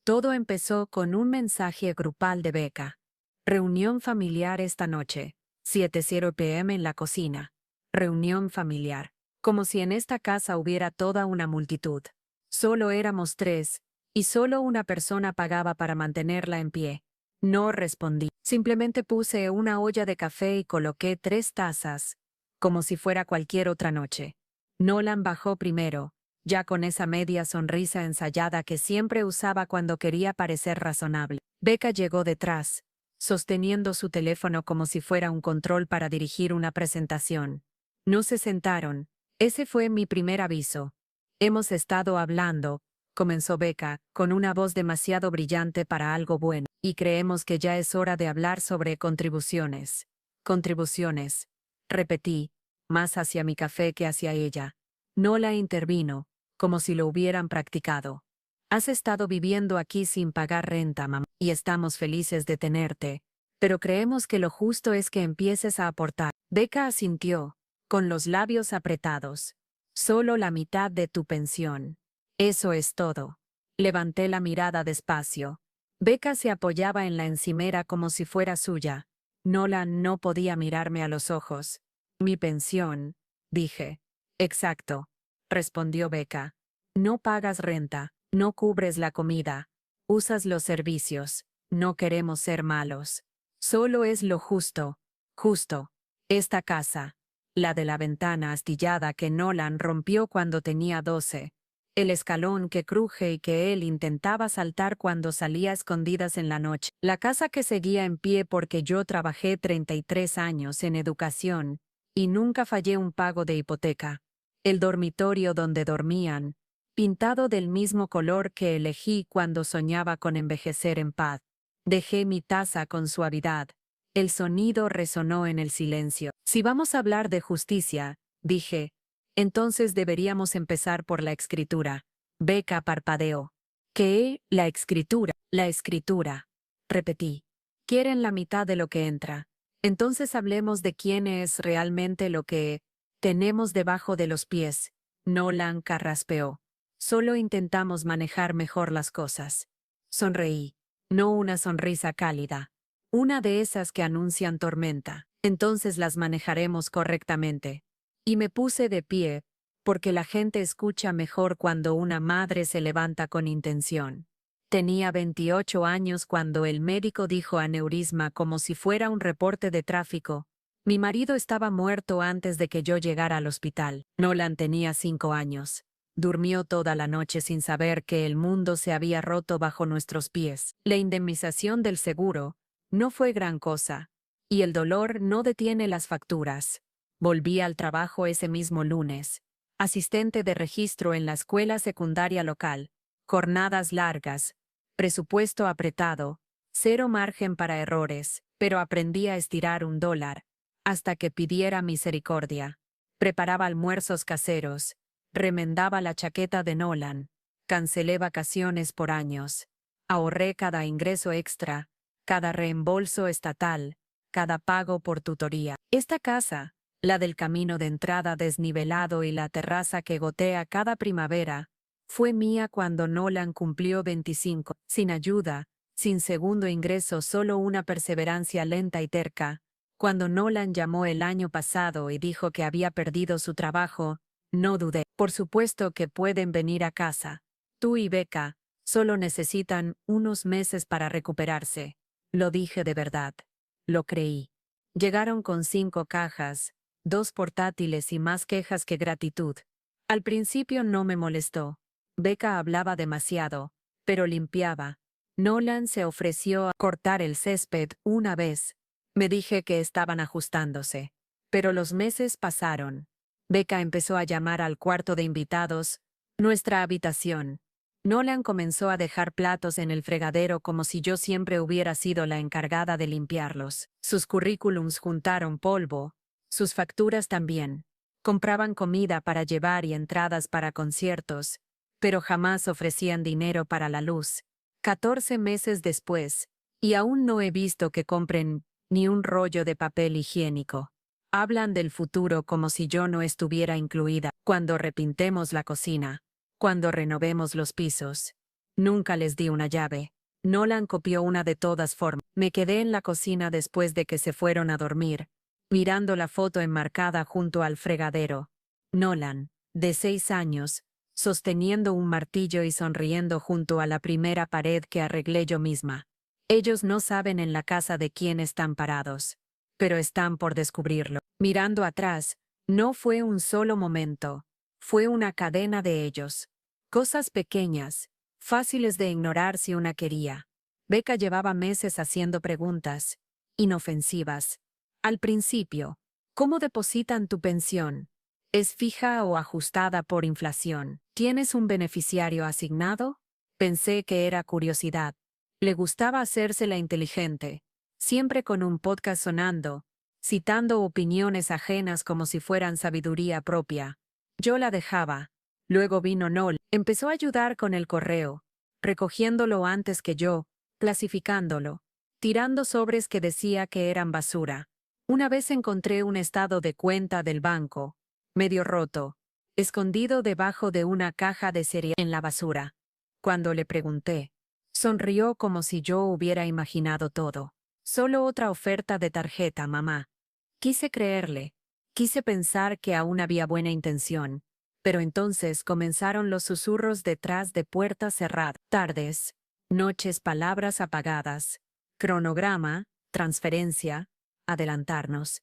Todo empezó con un mensaje grupal de Becca. Reunión familiar esta noche. 7:00 p.m. en la cocina. Reunión familiar. Como si en esta casa hubiera toda una multitud. Solo éramos 3, y solo una persona pagaba para mantenerla en pie. No respondí. Simplemente puse una olla de café y coloqué 3 tazas, como si fuera cualquier otra noche. Nolan bajó primero, ya con esa media sonrisa ensayada que siempre usaba cuando quería parecer razonable. Becca llegó detrás, sosteniendo su teléfono como si fuera un control para dirigir una presentación. No se sentaron. Ese fue mi primer aviso. Hemos estado hablando, comenzó Becca, con una voz demasiado brillante para algo bueno, y creemos que ya es hora de hablar sobre contribuciones. Contribuciones. Repetí, más hacia mi café que hacia ella. No la intervino, como si lo hubieran practicado. Has estado viviendo aquí sin pagar renta, mamá, y estamos felices de tenerte, pero creemos que lo justo es que empieces a aportar. Becca asintió, con los labios apretados. Solo la mitad de tu pensión. Eso es todo. Levanté la mirada despacio. Becca se apoyaba en la encimera como si fuera suya. Nolan no podía mirarme a los ojos. Mi pensión, dije. Exacto, respondió Becca. No pagas renta, no cubres la comida, usas los servicios, no queremos ser malos. Solo es lo justo, justo. Esta casa, la de la ventana astillada que Nolan rompió cuando tenía 12, el escalón que cruje y que él intentaba saltar cuando salía a escondidas en la noche, la casa que seguía en pie porque yo trabajé 33 años en educación y nunca fallé un pago de hipoteca, el dormitorio donde dormían, pintado del mismo color que elegí cuando soñaba con envejecer en paz. Dejé mi taza con suavidad. El sonido resonó en el silencio. Si vamos a hablar de justicia, dije, entonces deberíamos empezar por la escritura. Becca parpadeó. ¿Qué? La escritura. La escritura. Repetí. Quieren la mitad de lo que entra. Entonces hablemos de quién es realmente lo que tenemos debajo de los pies. Nolan carraspeó. Solo intentamos manejar mejor las cosas. Sonreí. No una sonrisa cálida. Una de esas que anuncian tormenta. Entonces las manejaremos correctamente. Y me puse de pie, porque la gente escucha mejor cuando una madre se levanta con intención. Tenía 28 años cuando el médico dijo aneurisma como si fuera un reporte de tráfico. Mi marido estaba muerto antes de que yo llegara al hospital. Nolan tenía 5 años. Durmió toda la noche sin saber que el mundo se había roto bajo nuestros pies. La indemnización del seguro no fue gran cosa, y el dolor no detiene las facturas. Volví al trabajo ese mismo lunes. Asistente de registro en la escuela secundaria local. Jornadas largas. Presupuesto apretado. Cero margen para errores, pero aprendí a estirar $1, hasta que pidiera misericordia. Preparaba almuerzos caseros. Remendaba la chaqueta de Nolan. Cancelé vacaciones por años. Ahorré cada ingreso extra, cada reembolso estatal, cada pago por tutoría. Esta casa, la del camino de entrada desnivelado y la terraza que gotea cada primavera, fue mía cuando Nolan cumplió 25, sin ayuda, sin segundo ingreso, solo una perseverancia lenta y terca. Cuando Nolan llamó el año pasado y dijo que había perdido su trabajo, no dudé. Por supuesto que pueden venir a casa. Tú y Becca solo necesitan unos meses para recuperarse. Lo dije de verdad. Lo creí. Llegaron con 5 cajas, 2 portátiles y más quejas que gratitud. Al principio no me molestó. Becca hablaba demasiado, pero limpiaba. Nolan se ofreció a cortar el césped una vez. Me dije que estaban ajustándose. Pero los meses pasaron. Becca empezó a llamar al cuarto de invitados, nuestra habitación. Nolan comenzó a dejar platos en el fregadero como si yo siempre hubiera sido la encargada de limpiarlos. Sus currículums juntaron polvo, sus facturas también. Compraban comida para llevar y entradas para conciertos, pero jamás ofrecían dinero para la luz. 14 meses después, y aún no he visto que compren ni un rollo de papel higiénico. Hablan del futuro como si yo no estuviera incluida. Cuando repintemos la cocina, cuando renovemos los pisos. Nunca les di una llave. Nolan copió una de todas formas. Me quedé en la cocina después de que se fueron a dormir, mirando la foto enmarcada junto al fregadero. Nolan, de 6 años, sosteniendo un martillo y sonriendo junto a la primera pared que arreglé yo misma. Ellos no saben en la casa de quién están parados, pero están por descubrirlo. Mirando atrás, no fue un solo momento, fue una cadena de ellos. Cosas pequeñas, fáciles de ignorar si una quería. Becca llevaba meses haciendo preguntas, inofensivas. Al principio, ¿cómo depositan tu pensión? ¿Es fija o ajustada por inflación? ¿Tienes un beneficiario asignado? Pensé que era curiosidad. Le gustaba hacerse la inteligente, siempre con un podcast sonando, citando opiniones ajenas como si fueran sabiduría propia. Yo la dejaba. Luego vino Noel, empezó a ayudar con el correo, recogiéndolo antes que yo, clasificándolo, tirando sobres que decía que eran basura. Una vez encontré un estado de cuenta del banco, medio roto, escondido debajo de una caja de cereal en la basura. Cuando le pregunté, sonrió como si yo hubiera imaginado todo. Solo otra oferta de tarjeta, mamá. Quise creerle, quise pensar que aún había buena intención. Pero entonces comenzaron los susurros detrás de puertas cerradas. Tardes, noches, palabras apagadas, cronograma, transferencia, adelantarnos.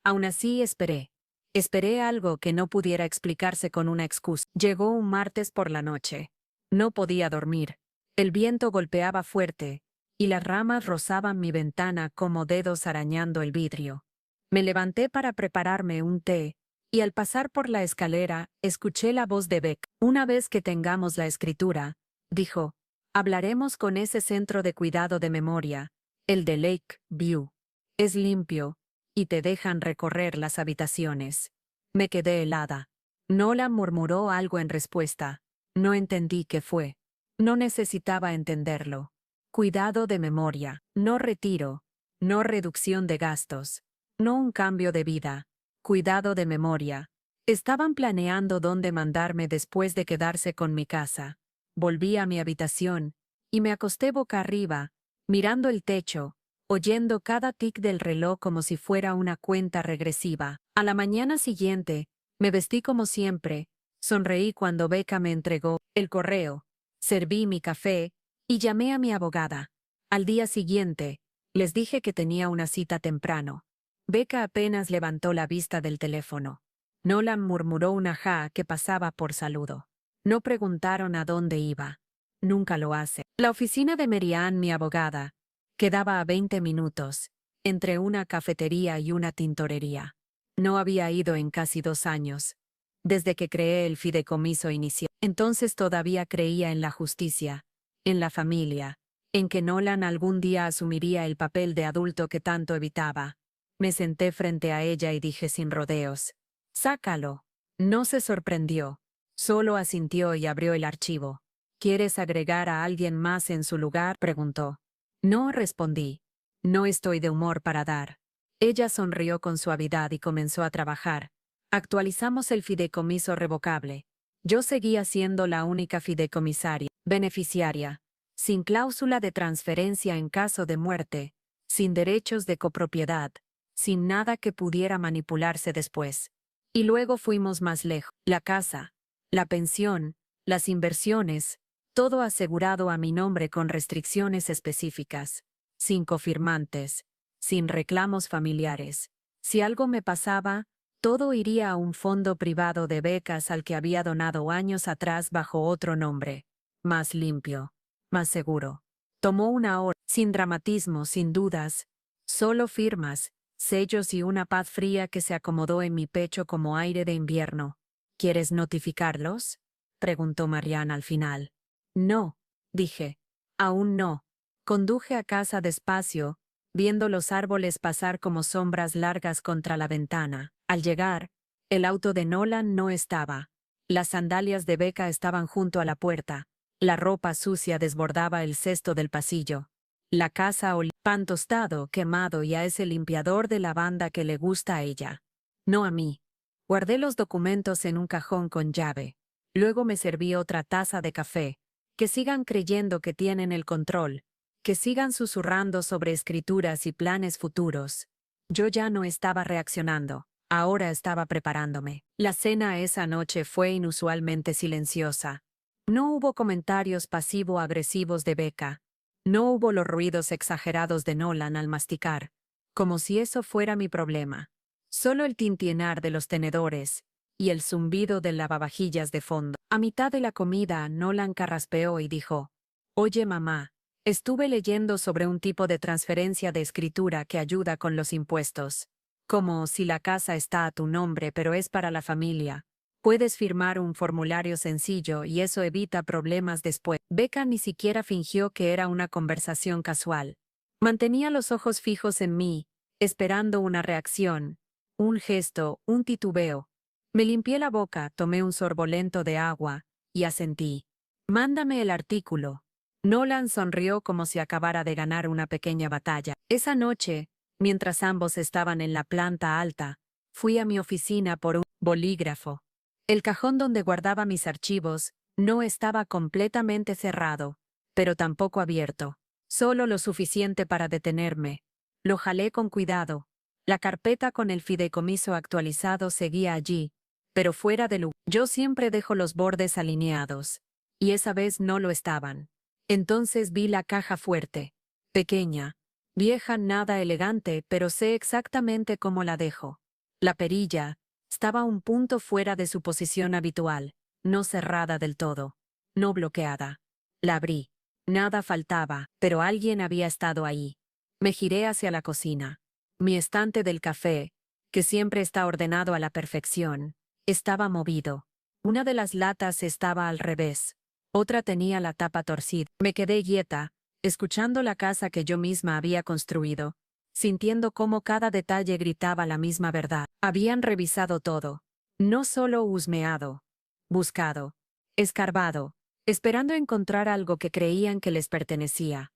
Aún así esperé. Esperé algo que no pudiera explicarse con una excusa. Llegó un martes por la noche. No podía dormir. El viento golpeaba fuerte, y las ramas rozaban mi ventana como dedos arañando el vidrio. Me levanté para prepararme un té, y al pasar por la escalera, escuché la voz de Beck. Una vez que tengamos la escritura, dijo, hablaremos con ese centro de cuidado de memoria, el de Lake View. Es limpio, y te dejan recorrer las habitaciones. Me quedé helada. Nolan murmuró algo en respuesta. No entendí qué fue. No necesitaba entenderlo. Cuidado de memoria, no retiro, no reducción de gastos, no un cambio de vida. Cuidado de memoria. Estaban planeando dónde mandarme después de quedarse con mi casa. Volví a mi habitación, y me acosté boca arriba, mirando el techo, oyendo cada tic del reloj como si fuera una cuenta regresiva. A la mañana siguiente, me vestí como siempre, sonreí cuando Becca me entregó el correo, serví mi café, y llamé a mi abogada. Al día siguiente, les dije que tenía una cita temprano. Becca apenas levantó la vista del teléfono. Nolan murmuró una ja que pasaba por saludo. No preguntaron a dónde iba. Nunca lo hace. La oficina de Marianne, mi abogada, quedaba a 20 minutos, entre una cafetería y una tintorería. No había ido en casi 2 años, desde que creé el fideicomiso inicial. Entonces todavía creía en la justicia, en la familia, en que Nolan algún día asumiría el papel de adulto que tanto evitaba. Me senté frente a ella y dije sin rodeos, sácalo. No se sorprendió, solo asintió y abrió el archivo. ¿Quieres agregar a alguien más en su lugar?, preguntó. No, respondí. No estoy de humor para dar. Ella sonrió con suavidad y comenzó a trabajar. Actualizamos el fideicomiso revocable. Yo seguía siendo la única fideicomisaria, beneficiaria, sin cláusula de transferencia en caso de muerte, sin derechos de copropiedad, sin nada que pudiera manipularse después. Y luego fuimos más lejos. La casa, la pensión, las inversiones, todo asegurado a mi nombre con restricciones específicas, sin cofirmantes, sin reclamos familiares. Si algo me pasaba, todo iría a un fondo privado de becas al que había donado años atrás bajo otro nombre, más limpio, más seguro. Tomó una hora, sin dramatismo, sin dudas, solo firmas, sellos y una paz fría que se acomodó en mi pecho como aire de invierno. ¿Quieres notificarlos?, preguntó Marianne al final. No, dije. Aún no. Conduje a casa despacio, viendo los árboles pasar como sombras largas contra la ventana. Al llegar, el auto de Nolan no estaba. Las sandalias de Becca estaban junto a la puerta. La ropa sucia desbordaba el cesto del pasillo. La casa olía pan tostado, quemado y a ese limpiador de lavanda que le gusta a ella. No a mí. Guardé los documentos en un cajón con llave. Luego me serví otra taza de café, que sigan creyendo que tienen el control, que sigan susurrando sobre escrituras y planes futuros. Yo ya no estaba reaccionando, ahora estaba preparándome. La cena esa noche fue inusualmente silenciosa. No hubo comentarios pasivo-agresivos de Becca. No hubo los ruidos exagerados de Nolan al masticar, como si eso fuera mi problema. Solo el tintinar de los tenedores y el zumbido del lavavajillas de fondo. A mitad de la comida, Nolan carraspeó y dijo: «Oye, mamá, estuve leyendo sobre un tipo de transferencia de escritura que ayuda con los impuestos. Como si la casa está a tu nombre pero es para la familia. Puedes firmar un formulario sencillo y eso evita problemas después». Becca ni siquiera fingió que era una conversación casual. Mantenía los ojos fijos en mí, esperando una reacción, un gesto, un titubeo. Me limpié la boca, tomé un sorbo lento de agua y asentí. «Mándame el artículo». Nolan sonrió como si acabara de ganar una pequeña batalla. Esa noche, mientras ambos estaban en la planta alta, fui a mi oficina por un bolígrafo. El cajón donde guardaba mis archivos no estaba completamente cerrado, pero tampoco abierto. Solo lo suficiente para detenerme. Lo jalé con cuidado. La carpeta con el fideicomiso actualizado seguía allí, pero fuera de lugar. Yo siempre dejo los bordes alineados, y esa vez no lo estaban. Entonces vi la caja fuerte, pequeña, vieja, nada elegante, pero sé exactamente cómo la dejo. La perilla estaba un punto fuera de su posición habitual, no cerrada del todo, no bloqueada. La abrí. Nada faltaba, pero alguien había estado ahí. Me giré hacia la cocina. Mi estante del café, que siempre está ordenado a la perfección, estaba movido. Una de las latas estaba al revés. Otra tenía la tapa torcida. Me quedé quieta, escuchando la casa que yo misma había construido, sintiendo cómo cada detalle gritaba la misma verdad. Habían revisado todo. No solo husmeado, buscado, escarbado, esperando encontrar algo que creían que les pertenecía.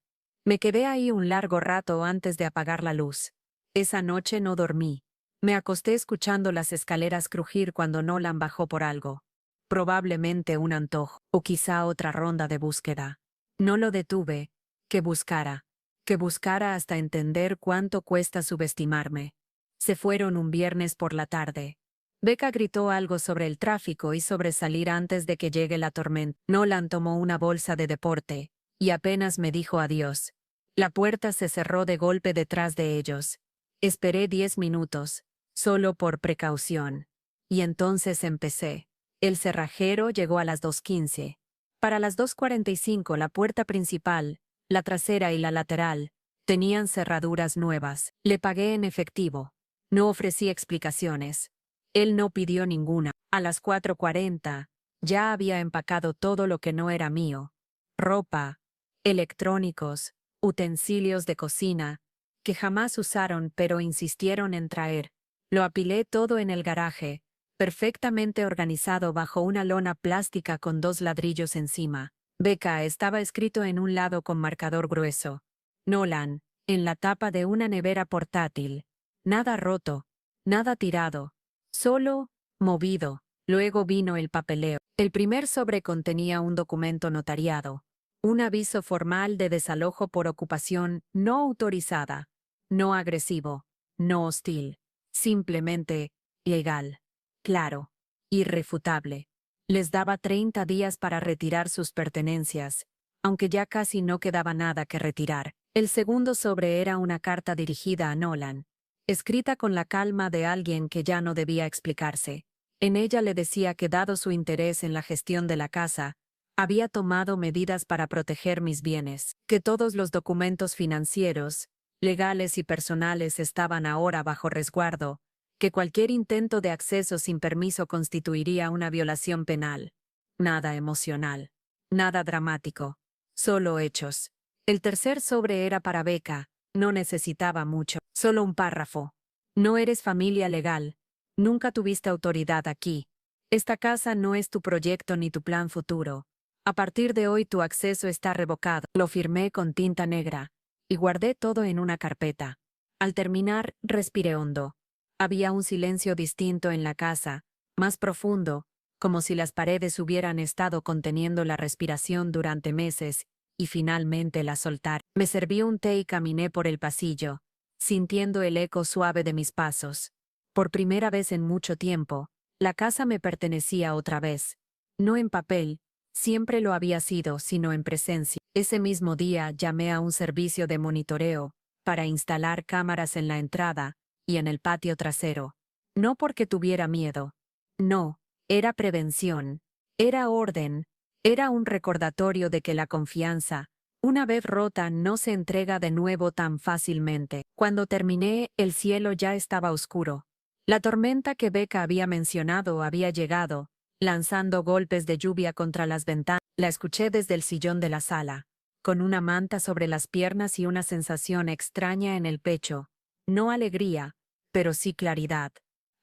Me quedé ahí un largo rato antes de apagar la luz. Esa noche no dormí. Me acosté escuchando las escaleras crujir cuando Nolan bajó por algo. Probablemente un antojo, o quizá otra ronda de búsqueda. No lo detuve. Que buscara hasta entender cuánto cuesta subestimarme. Se fueron un viernes por la tarde. Becca gritó algo sobre el tráfico y sobre salir antes de que llegue la tormenta. Nolan tomó una bolsa de deporte, y apenas me dijo adiós. La puerta se cerró de golpe detrás de ellos. Esperé 10 minutos, solo por precaución. Y entonces empecé. El cerrajero llegó a las 2:15. Para las 2:45 la puerta principal, la trasera y la lateral, tenían cerraduras nuevas. Le pagué en efectivo. No ofrecí explicaciones. Él no pidió ninguna. A las 4:40, ya había empacado todo lo que no era mío. Ropa, electrónicos, utensilios de cocina, que jamás usaron pero insistieron en traer. Lo apilé todo en el garaje, perfectamente organizado bajo una lona plástica con 2 ladrillos encima. Becca estaba escrito en un lado con marcador grueso. Nolan, en la tapa de una nevera portátil. Nada roto, nada tirado, solo movido. Luego vino el papeleo. El primer sobre contenía un documento notariado. Un aviso formal de desalojo por ocupación no autorizada, no agresivo, no hostil, simplemente legal. Claro, irrefutable. Les daba 30 días para retirar sus pertenencias, aunque ya casi no quedaba nada que retirar. El segundo sobre era una carta dirigida a Nolan, escrita con la calma de alguien que ya no debía explicarse. En ella le decía que dado su interés en la gestión de la casa, había tomado medidas para proteger mis bienes, que todos los documentos financieros, legales y personales estaban ahora bajo resguardo, que cualquier intento de acceso sin permiso constituiría una violación penal. Nada emocional, nada dramático, solo hechos. El tercer sobre era para Becca, no necesitaba mucho, solo un párrafo. No eres familia legal, nunca tuviste autoridad aquí. Esta casa no es tu proyecto ni tu plan futuro. A partir de hoy tu acceso está revocado. Lo firmé con tinta negra y guardé todo en una carpeta. Al terminar, respiré hondo. Había un silencio distinto en la casa, más profundo, como si las paredes hubieran estado conteniendo la respiración durante meses, y finalmente la soltar. Me serví un té y caminé por el pasillo, sintiendo el eco suave de mis pasos. Por primera vez en mucho tiempo, la casa me pertenecía otra vez. No en papel, siempre lo había sido, sino en presencia. Ese mismo día llamé a un servicio de monitoreo para instalar cámaras en la entrada y en el patio trasero. No porque tuviera miedo. No, era prevención. Era orden. Era un recordatorio de que la confianza, una vez rota, no se entrega de nuevo tan fácilmente. Cuando terminé, el cielo ya estaba oscuro. La tormenta que Becca había mencionado había llegado, lanzando golpes de lluvia contra las ventanas. La escuché desde el sillón de la sala, con una manta sobre las piernas y una sensación extraña en el pecho. No alegría, pero sí claridad.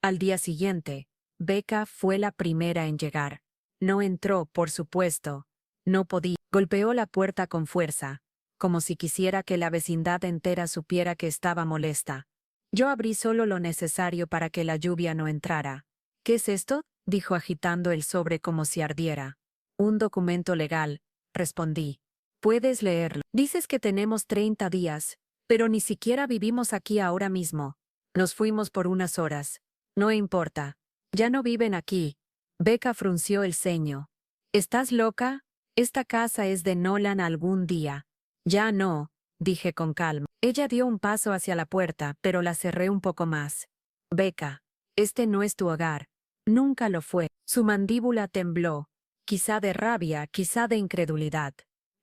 Al día siguiente, Becca fue la primera en llegar. No entró, por supuesto. No podía. Golpeó la puerta con fuerza, como si quisiera que la vecindad entera supiera que estaba molesta. Yo abrí solo lo necesario para que la lluvia no entrara. ¿Qué es esto?, dijo agitando el sobre como si ardiera. Un documento legal, respondí. Puedes leerlo. Dices que tenemos 30 días, pero ni siquiera vivimos aquí ahora mismo. Nos fuimos por unas horas. No importa. Ya no viven aquí. Becca frunció el ceño. ¿Estás loca? Esta casa es de Nolan algún día. Ya no, dije con calma. Ella dio un paso hacia la puerta, pero la cerré un poco más. Becca, este no es tu hogar. Nunca lo fue. Su mandíbula tembló, quizá de rabia, quizá de incredulidad.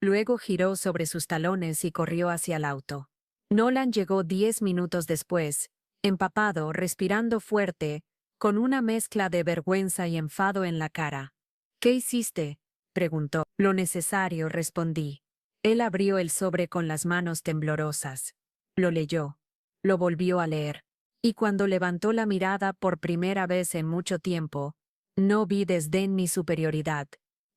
Luego giró sobre sus talones y corrió hacia el auto. Nolan llegó 10 minutos después, empapado, respirando fuerte, con una mezcla de vergüenza y enfado en la cara. ¿Qué hiciste?, preguntó. Lo necesario, respondí. Él abrió el sobre con las manos temblorosas. Lo leyó. Lo volvió a leer. Y cuando levantó la mirada por primera vez en mucho tiempo, no vi desdén ni superioridad.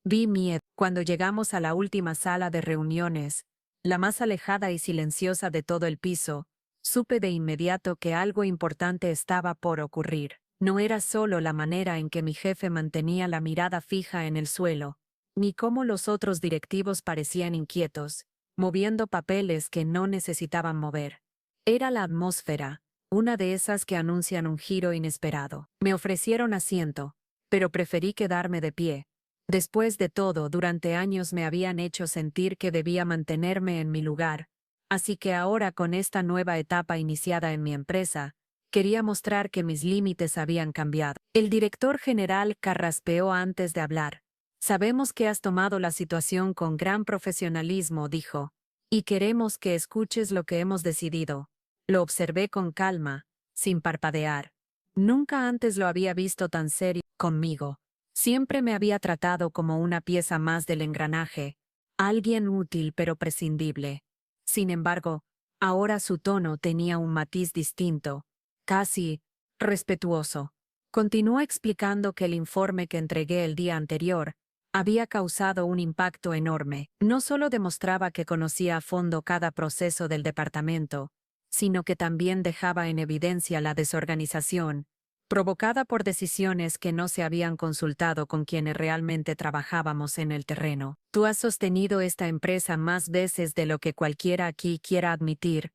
Vi miedo. Cuando llegamos a la última sala de reuniones, la más alejada y silenciosa de todo el piso, supe de inmediato que algo importante estaba por ocurrir. No era solo la manera en que mi jefe mantenía la mirada fija en el suelo, ni cómo los otros directivos parecían inquietos, moviendo papeles que no necesitaban mover. Era la atmósfera, una de esas que anuncian un giro inesperado. Me ofrecieron asiento, pero preferí quedarme de pie. Después de todo, durante años me habían hecho sentir que debía mantenerme en mi lugar, así que ahora, con esta nueva etapa iniciada en mi empresa, quería mostrar que mis límites habían cambiado. El director general carraspeó antes de hablar. Sabemos que has tomado la situación con gran profesionalismo, dijo, y queremos que escuches lo que hemos decidido. Lo observé con calma, sin parpadear. Nunca antes lo había visto tan serio conmigo. Siempre me había tratado como una pieza más del engranaje, alguien útil pero prescindible. Sin embargo, ahora su tono tenía un matiz distinto, casi respetuoso. Continuó explicando que el informe que entregué el día anterior había causado un impacto enorme. No solo demostraba que conocía a fondo cada proceso del departamento, sino que también dejaba en evidencia la desorganización, provocada por decisiones que no se habían consultado con quienes realmente trabajábamos en el terreno. Tú has sostenido esta empresa más veces de lo que cualquiera aquí quiera admitir,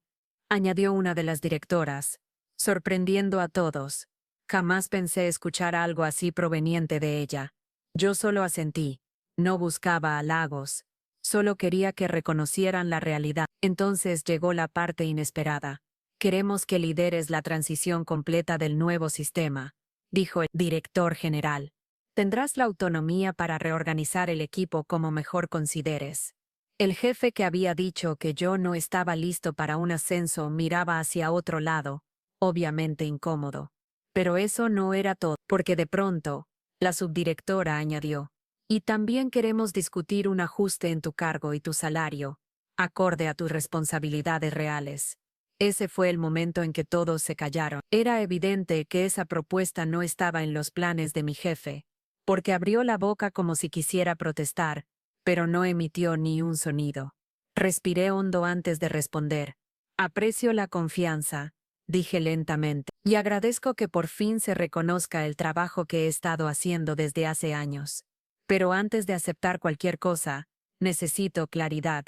añadió una de las directoras, sorprendiendo a todos. Jamás pensé escuchar algo así proveniente de ella. Yo solo asentí. No buscaba halagos. Solo quería que reconocieran la realidad. Entonces llegó la parte inesperada. Queremos que lideres la transición completa del nuevo sistema, dijo el director general. Tendrás la autonomía para reorganizar el equipo como mejor consideres. El jefe, que había dicho que yo no estaba listo para un ascenso, miraba hacia otro lado, obviamente incómodo. Pero eso no era todo, porque de pronto, la subdirectora añadió, y también queremos discutir un ajuste en tu cargo y tu salario, acorde a tus responsabilidades reales. Ese fue el momento en que todos se callaron. Era evidente que esa propuesta no estaba en los planes de mi jefe, porque abrió la boca como si quisiera protestar, pero no emitió ni un sonido. Respiré hondo antes de responder. Aprecio la confianza, dije lentamente. Y agradezco que por fin se reconozca el trabajo que he estado haciendo desde hace años. Pero antes de aceptar cualquier cosa, necesito claridad.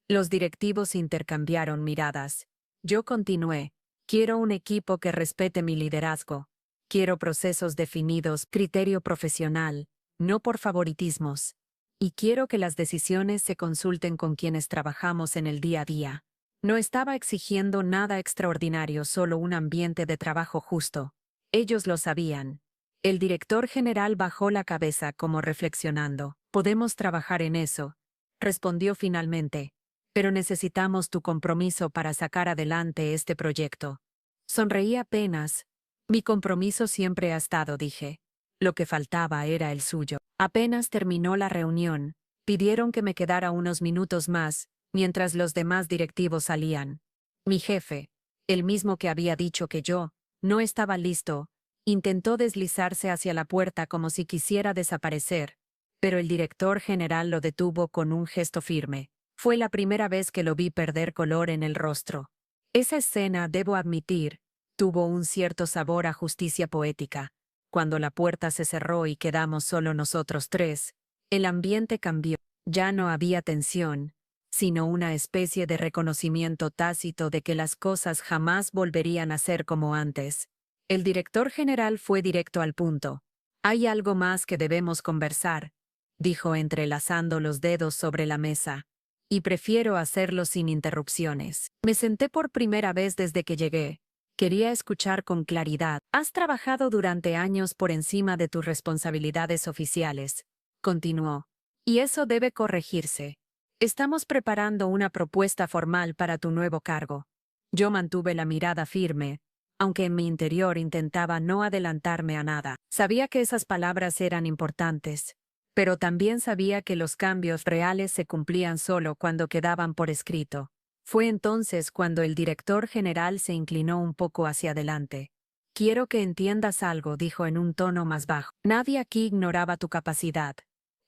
Los directivos intercambiaron miradas. Yo continué. Quiero un equipo que respete mi liderazgo. Quiero procesos definidos, criterio profesional, no por favoritismos. Y quiero que las decisiones se consulten con quienes trabajamos en el día a día. No estaba exigiendo nada extraordinario, solo un ambiente de trabajo justo. Ellos lo sabían. El director general bajó la cabeza como reflexionando. Podemos trabajar en eso, respondió finalmente. Pero necesitamos tu compromiso para sacar adelante este proyecto. Sonreí apenas. Mi compromiso siempre ha estado, dije. Lo que faltaba era el suyo. Apenas terminó la reunión, pidieron que me quedara unos minutos más, mientras los demás directivos salían. Mi jefe, el mismo que había dicho que yo, no estaba listo, intentó deslizarse hacia la puerta como si quisiera desaparecer, pero el director general lo detuvo con un gesto firme. Fue la primera vez que lo vi perder color en el rostro. Esa escena, debo admitir, tuvo un cierto sabor a justicia poética. Cuando la puerta se cerró y quedamos solo nosotros tres, el ambiente cambió. Ya no había tensión, sino una especie de reconocimiento tácito de que las cosas jamás volverían a ser como antes. El director general fue directo al punto. Hay algo más que debemos conversar, dijo entrelazando los dedos sobre la mesa. Y prefiero hacerlo sin interrupciones. Me senté por primera vez desde que llegué. Quería escuchar con claridad. Has trabajado durante años por encima de tus responsabilidades oficiales, continuó. Y eso debe corregirse. Estamos preparando una propuesta formal para tu nuevo cargo. Yo mantuve la mirada firme, aunque en mi interior intentaba no adelantarme a nada. Sabía que esas palabras eran importantes, pero también sabía que los cambios reales se cumplían solo cuando quedaban por escrito. Fue entonces cuando el director general se inclinó un poco hacia adelante. Quiero que entiendas algo, dijo en un tono más bajo. Nadie aquí ignoraba tu capacidad.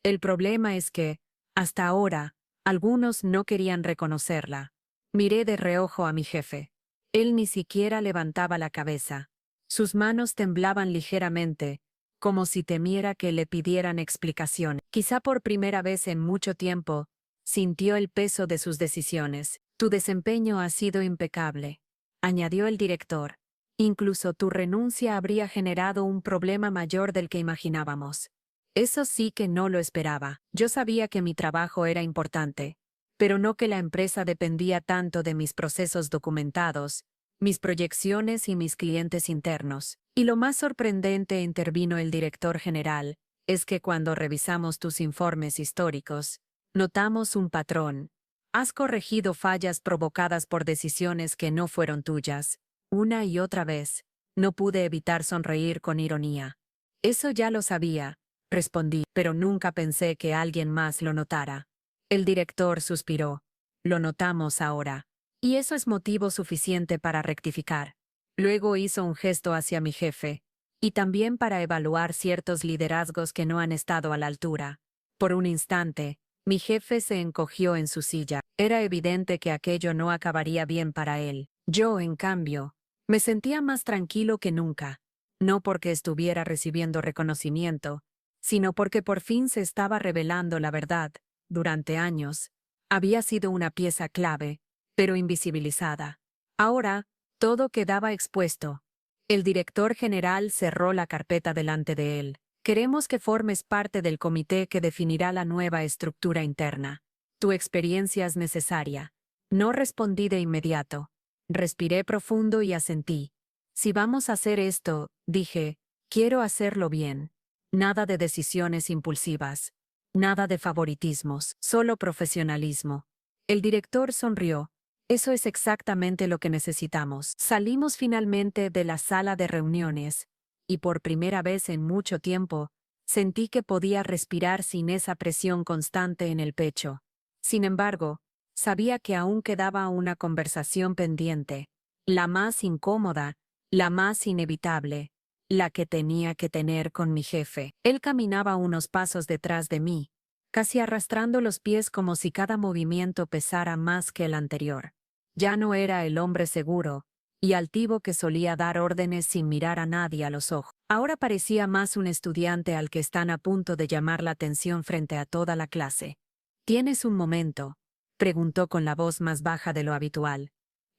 El problema es que, hasta ahora, algunos no querían reconocerla. Miré de reojo a mi jefe. Él ni siquiera levantaba la cabeza. Sus manos temblaban ligeramente, como si temiera que le pidieran explicación. Quizá por primera vez en mucho tiempo, sintió el peso de sus decisiones. Tu desempeño ha sido impecable, añadió el director. Incluso tu renuncia habría generado un problema mayor del que imaginábamos. Eso sí que no lo esperaba. Yo sabía que mi trabajo era importante, pero no que la empresa dependía tanto de mis procesos documentados, mis proyecciones y mis clientes internos. Y lo más sorprendente, intervino el director general, es que cuando revisamos tus informes históricos, notamos un patrón. Has corregido fallas provocadas por decisiones que no fueron tuyas. Una y otra vez. No pude evitar sonreír con ironía. Eso ya lo sabía, respondí, pero nunca pensé que alguien más lo notara. El director suspiró. Lo notamos ahora. Y eso es motivo suficiente para rectificar. Luego hizo un gesto hacia mi jefe, y también para evaluar ciertos liderazgos que no han estado a la altura. Por un instante, mi jefe se encogió en su silla. Era evidente que aquello no acabaría bien para él. Yo, en cambio, me sentía más tranquilo que nunca. No porque estuviera recibiendo reconocimiento, sino porque por fin se estaba revelando la verdad. Durante años, había sido una pieza clave, pero invisibilizada. Ahora, todo quedaba expuesto. El director general cerró la carpeta delante de él. Queremos que formes parte del comité que definirá la nueva estructura interna. Tu experiencia es necesaria. No respondí de inmediato. Respiré profundo y asentí. Si vamos a hacer esto, dije, quiero hacerlo bien. Nada de decisiones impulsivas. Nada de favoritismos, solo profesionalismo. El director sonrió. Eso es exactamente lo que necesitamos. Salimos finalmente de la sala de reuniones, y por primera vez en mucho tiempo, sentí que podía respirar sin esa presión constante en el pecho. Sin embargo, sabía que aún quedaba una conversación pendiente, la más incómoda, la más inevitable, la que tenía que tener con mi jefe. Él caminaba unos pasos detrás de mí, casi arrastrando los pies como si cada movimiento pesara más que el anterior. Ya no era el hombre seguro, y altivo que solía dar órdenes sin mirar a nadie a los ojos. Ahora parecía más un estudiante al que están a punto de llamar la atención frente a toda la clase. ¿Tienes un momento?, preguntó con la voz más baja de lo habitual.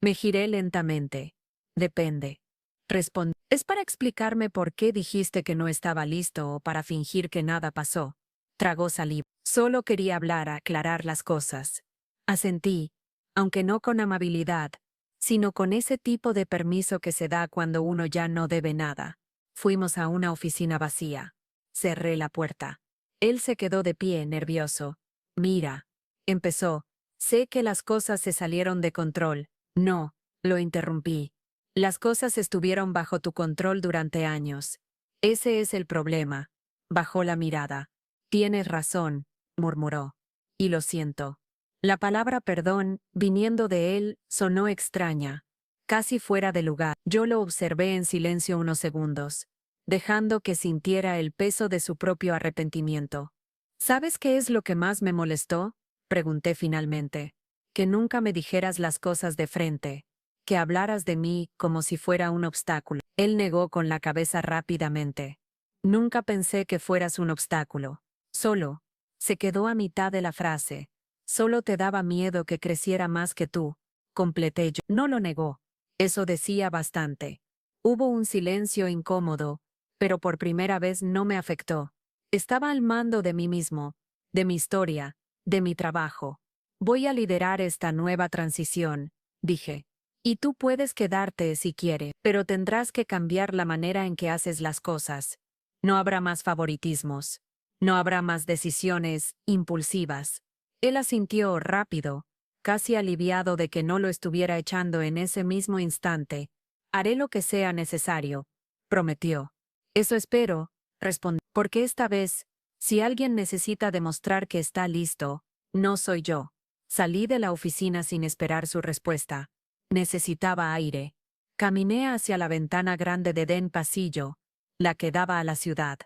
Me giré lentamente. Depende. Respondí. ¿Es para explicarme por qué dijiste que no estaba listo o para fingir que nada pasó? Tragó saliva. Solo quería hablar, aclarar las cosas. Asentí, aunque no con amabilidad, sino con ese tipo de permiso que se da cuando uno ya no debe nada. Fuimos a una oficina vacía. Cerré la puerta. Él se quedó de pie, nervioso. Mira, empezó. Sé que las cosas se salieron de control. No, lo interrumpí. Las cosas estuvieron bajo tu control durante años. Ese es el problema. Bajó la mirada. Tienes razón, murmuró. Y lo siento. La palabra perdón, viniendo de él, sonó extraña, casi fuera de lugar. Yo lo observé en silencio unos segundos, dejando que sintiera el peso de su propio arrepentimiento. ¿Sabes qué es lo que más me molestó?, pregunté finalmente. Que nunca me dijeras las cosas de frente, que hablaras de mí como si fuera un obstáculo. Él negó con la cabeza rápidamente. Nunca pensé que fueras un obstáculo. Solo, se quedó a mitad de la frase. Solo te daba miedo que creciera más que tú, completé yo. No lo negó. Eso decía bastante. Hubo un silencio incómodo, pero por primera vez no me afectó. Estaba al mando de mí mismo, de mi historia, de mi trabajo. Voy a liderar esta nueva transición, dije. Y tú puedes quedarte si quieres, pero tendrás que cambiar la manera en que haces las cosas. No habrá más favoritismos. No habrá más decisiones impulsivas. Él asintió rápido, casi aliviado de que no lo estuviera echando en ese mismo instante. Haré lo que sea necesario, prometió. Eso espero, respondí, porque esta vez, si alguien necesita demostrar que está listo, no soy yo. Salí de la oficina sin esperar su respuesta. Necesitaba aire. Caminé hacia la ventana grande de Den Pasillo, la que daba a la ciudad.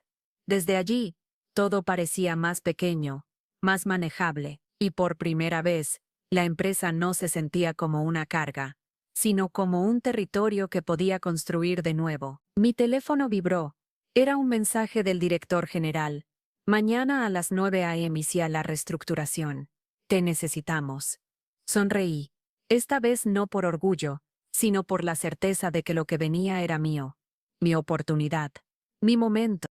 Desde allí, todo parecía más pequeño, más manejable, y por primera vez, la empresa no se sentía como una carga, sino como un territorio que podía construir de nuevo. Mi teléfono vibró. Era un mensaje del director general. Mañana a las 9 a.m. inicia la reestructuración. Te necesitamos. Sonreí. Esta vez no por orgullo, sino por la certeza de que lo que venía era mío. Mi oportunidad. Mi momento.